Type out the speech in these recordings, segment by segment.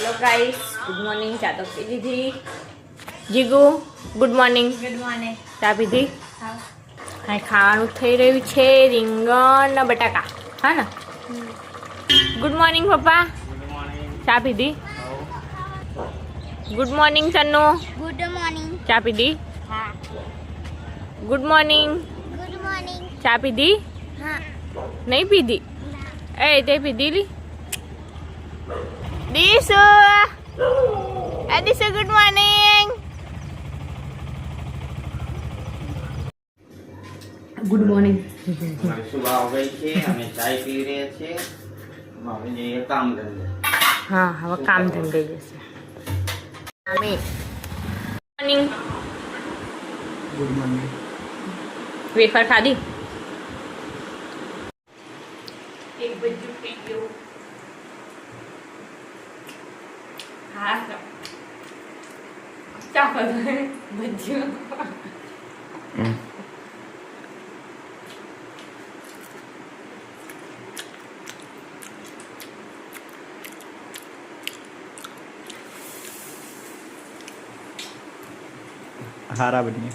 Hello guys good morning चा तो P दीदी जीगू गुड मॉर्निंग चा पीधी हाँ खाવાનું થઈ રહ્યું છે રીંગણ ને બટાકા હા ને ગુડ મોર્નિંગ પપ્પા ચા પીધી ગુડ મોર્નિંગ સન્નુ ગુડ મોર્નિંગ ચા પીધી હા ગુડ મોર્નિંગ ચા પીધી હા નહીં પીધી એ તે પીધી લી દીસુ દીસુ ગુડ મોર્નિંગ ગુડ મોર્નિંગ सुबह हो गई थी हमें चाय पी रहे थे હવે જઈએ કામ ધંધે હા હવે કામ ધંધે જશે અમે મોર્નિંગ ગુડ મોર્નિંગ વેફર ખાધી એક બજ્જુ પી ગયો હા ચા પર બજ્જુ हारा बनिए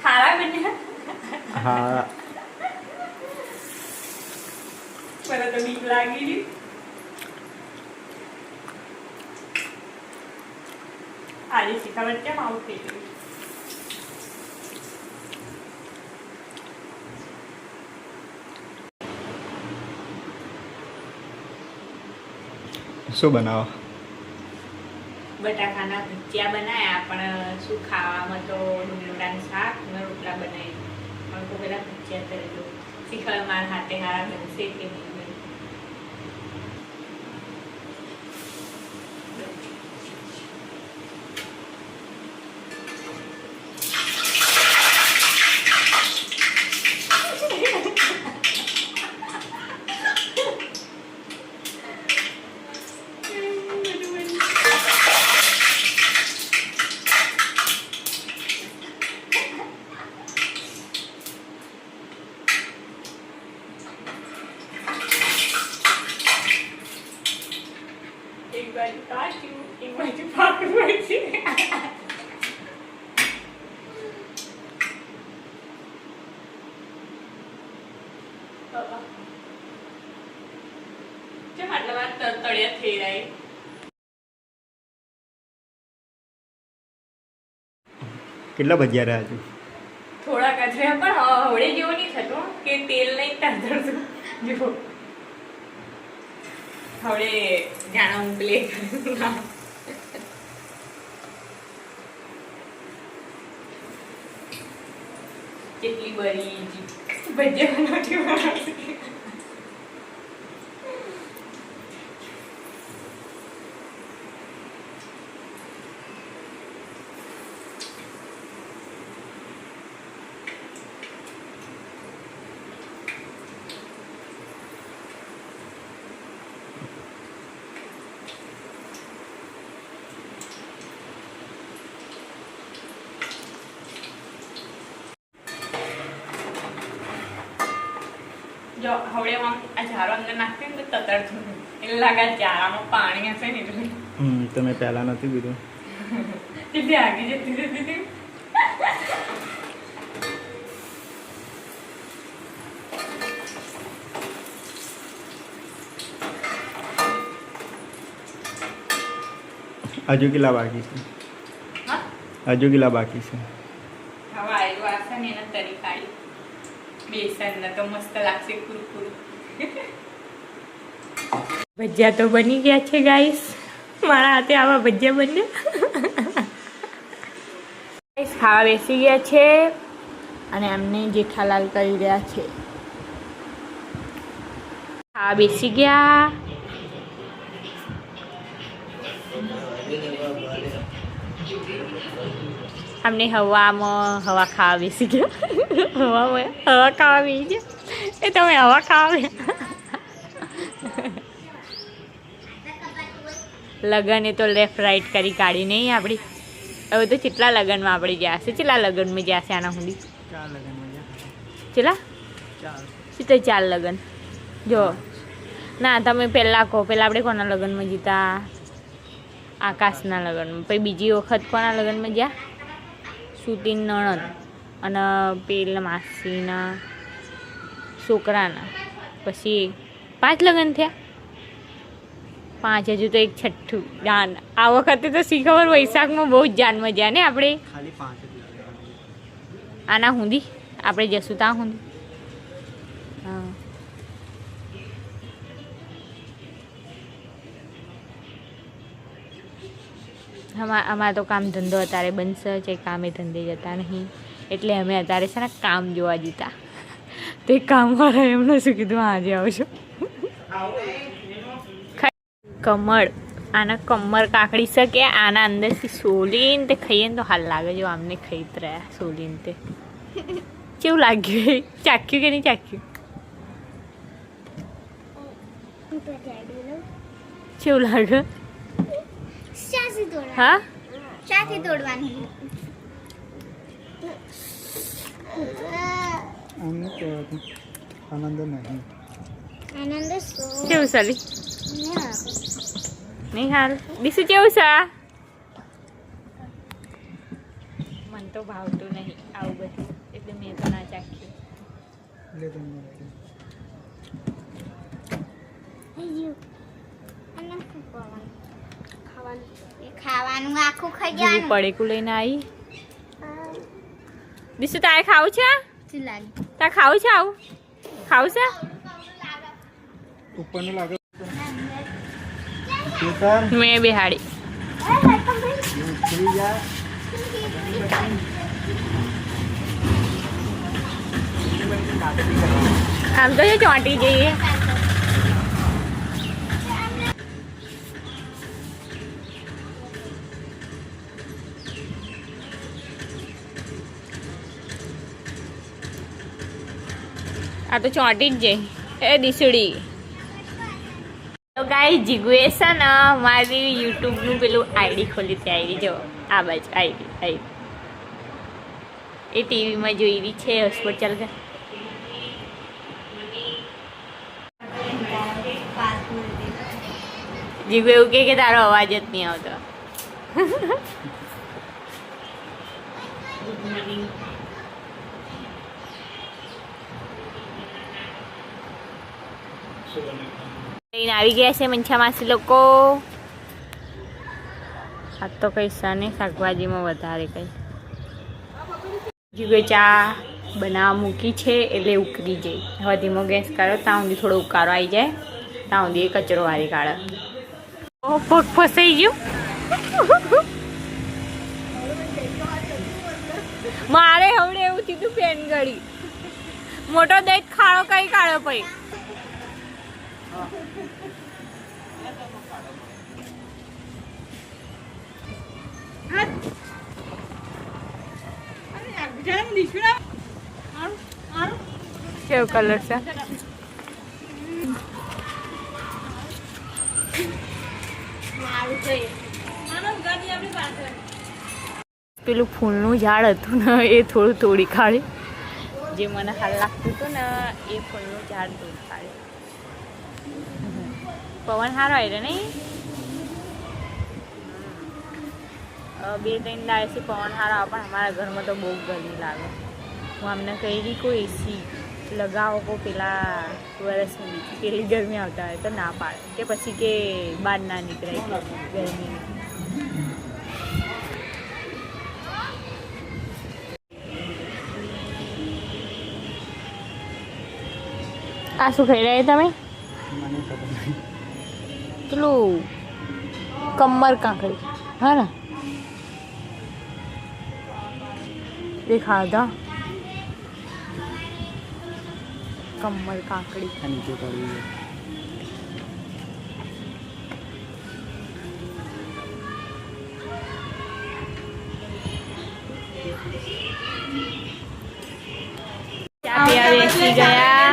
ખારા બન્યા हारा મને તો બીક લાગી રહી આજે શીખાવટ કેમ આવું થઈ ગયું શું બનાવો બટાકાના ભજીયા બનાયા પણ શું ખાવામાં તો ડુંગળીનું શાક ને રોટલા બનાવી પણ તો પેલા ભજીયા કરી દો શીખર મારા હાથે હારા બનશે કે નહીં બને. એક બાજુ કાચું એક બાજુ પાકું હોય છે કેમ આટલા વાર તળિયા થઈ રહ્યા કેટલા ભજીયા રહ્યા છે થોડા કચરા પણ હવડે જેવો નહીં થતો કે તેલ નહીં તાંદળતું જો હવડે જાણા ઉંબલે કેટલી બરી ભજીયા બનાવતી જો હવડે આમ આ ઝારો અંદર નાખતી ને તો તતડતું એટલે લાગે ઝારામાં પાણી હશે ને એટલે તમે પહેલા નથી પીધું તે ભાગી જતી હતી હજુ કેટલા બાકી છે હા હજુ કેટલા બાકી છે હવે આવ્યું આશે ને એના તરીકા આવ્યું બેસન તો મસ્ત લાગશે કુરકુર ભજીયા તો બની ગયા છે ગાઈસ મારા હાથે આવા ભજીયા બન્યા ગાઈસ ખાવા બેસી ગયા છે અને એમને જેઠાલાલ કરી રહ્યા છે ખાવા બેસી ગયા અમને હવામાં હવા ખાવા બેસી ગયા હવામાં હવા ખાવા બેસી ગયા એ તમે હવા ખાવા લગન એ તો લેફ્ટ રાઈટ કરી કાઢી નહીં આપણી હવે તો કેટલા લગનમાં આપણે ગયા છે કેટલા લગનમાં ગયા છે આના સુધી 4 લગન કેટલા 4 સીધા 4 લગન જો ના તમે પહેલાં કહો, પહેલાં આપણે કોના લગ્નમાં જીતા? આકાશના લગ્નમાં. પછી બીજી વખત કોના લગ્નમાં ગયા? સુતીન નણંદ અને પેલા માસીના છોકરાના. પછી 5 લગ્ન થયા. 5 હજુ તો એક છઠ્ઠું જાન. આ વખતે તો શી ખબર વૈશાખમાં બહુ જ જાનમાં ગયા ને આપણે. ખાલી 5 જ આના હુંદી આપણે જશું ત્યાં હુંદી. હા અમારે તો કામ ધંધો અત્યારે બનશે છે, કામે ધંધે જતા નહીં એટલે અમે અત્યારે છે ને કામ જોવા જતા. તો એ કામવાળા એમને શું કીધું આજે આવશો. કમળ આના કમર કાકડી શકે આના અંદરથી સોલીને તે ખાઈએ ને તો હાલ લાગે. જો આમને ખાઈ જ રહ્યા સોલીને તે કેવું લાગ્યું? ચાખ્યું કે નહીં ચાખ્યું? કેવું લાગે? હા શાથી તોડવાની આમને કહેવાતું આનંદ નહીં. આનંદ કેવું સાલી નહીં હાલ દીસું કેવું છે? મને તો ભાવતું નહીં આવું બધું એટલે મેં તો ના ચાખ્યું. લે તમને ખાવાનું આખું ખાઈ જીવું જવાનું પડેકું લઈને આવી. દીસું તારે ખાવું છે? તારે ખાવું છે? આવું ખાવું છે? ઉપરનું લાગે કેસર મેં બેહાડી. ઉતરી જા. આમ તો જો ચોંટી જઈએ. આ તો ચોંટી જ જાય. એ દીસુડી તો ગાય જીગુએ છે ને મારી યુટ્યુબનું પેલું આઈડી ખોલી હતી. આઈડી જો આ બાજુ આઈડી એ ટીવીમાં જોઈ રહી છે. હોસ્પિટલ ચાલ ગયા. જીગુ એવું કે તારો અવાજ જ નહીં આવતો. Good morning. લઈને આવી ગયા છે મંછા માસી લોકો. આ તો કઈ ને શાકભાજીમાં વધારે કઈ જીવે ચા બનાવવા મૂકી છે એટલે ઉકળી જાય. હવે ધીમો ગેસ કરો ત્યાં સુધી થોડો ઉકાળો આવી જાય ત્યાં સુધી એ કચરો વારી કાઢે. ઓ પગ ફસાઈ ગયું. મારે હવડે એવું થયું પેન ગળી મોટો દહીં ખાડો કઈ કાઢો પછી. કેવો કલર છે? પેલું ફૂલનું ઝાડ હતું ને એ થોડું તોડી કાઢે. જે મને હાલ લાગતું હતું ને એ ફૂલનું ઝાડ તોડી કાઢે. પવન સારો આવ્યો નહીં? 2-3 દાડેથી પવન સારો આવે પણ અમારા ઘરમાં તો બહુ ગરમી લાગે. હું અમને કહી રહી કોઈ એસી લગાવો કો પેલા વરસની બીજી પેલી ગરમી આવતા હોય તો ના પાડે કે પછી કે બહાર ના નીકળાય ગરમી. આ શું ખાઈ રહ્યા તમે? મને ખબર નહીં. પેલું કમર કાંકડી હા ને એ ખાધા. કમર કાંકડી આ નીચે પડી ગઈ. ચા પીવા બેસી ગયા.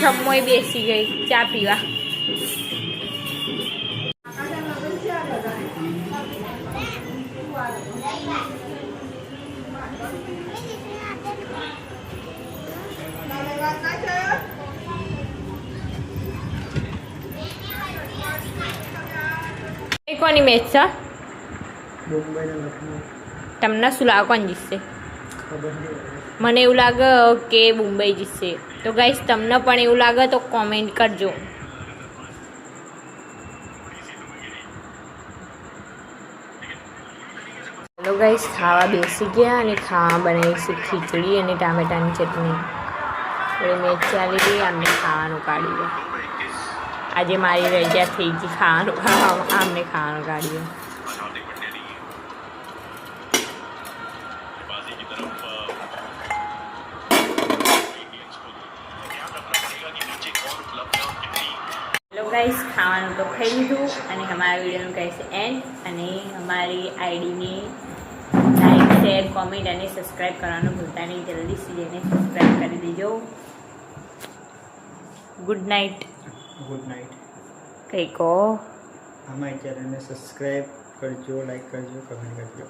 જમોય બેસી ગઈ ચા પીવા. એ કોની મેચ છે મુંબઈ ને લખનઉ તમને શું લાગે કોણ જીતશે ખબર નહીં. મને એવું લાગે કે મુંબઈ જીતશે તો ગાઈસ તમને પણ એવું લાગે તો કોમેન્ટ કરજો હેલો ગાઈસ ખાવા બેસી ગયા અને ખાવા બનાવીશું ખીચડી અને ટામેટાની ચટણી એટલે મેચ ચાલી ગઈ અમને ખાવાનું કાઢ્યું આજે મારી રજા થઈ ગઈ ખાવાનું ખાવામાં અમને ખાવાનું કાઢ્યું હેલો ગાઈસ ખાવાનું તો ખાઈ લીધું અને અમારા વિડીયોનું કહે છે એન્ડ અને અમારી આઈડીને લાઈક શેર કોમેન્ટ અને સબસ્ક્રાઈબ કરવાનું ભૂલતા નહીં જલ્દીથી જઈને સબસ્ક્રાઈબ કરી દેજો ગુડ નાઇટ ગુડ નાઇટ. કંઈ કહો અમારી ચેનલને સબસ્ક્રાઈબ કરજો, લાઈક કરજો, કમેન્ટ કરજો.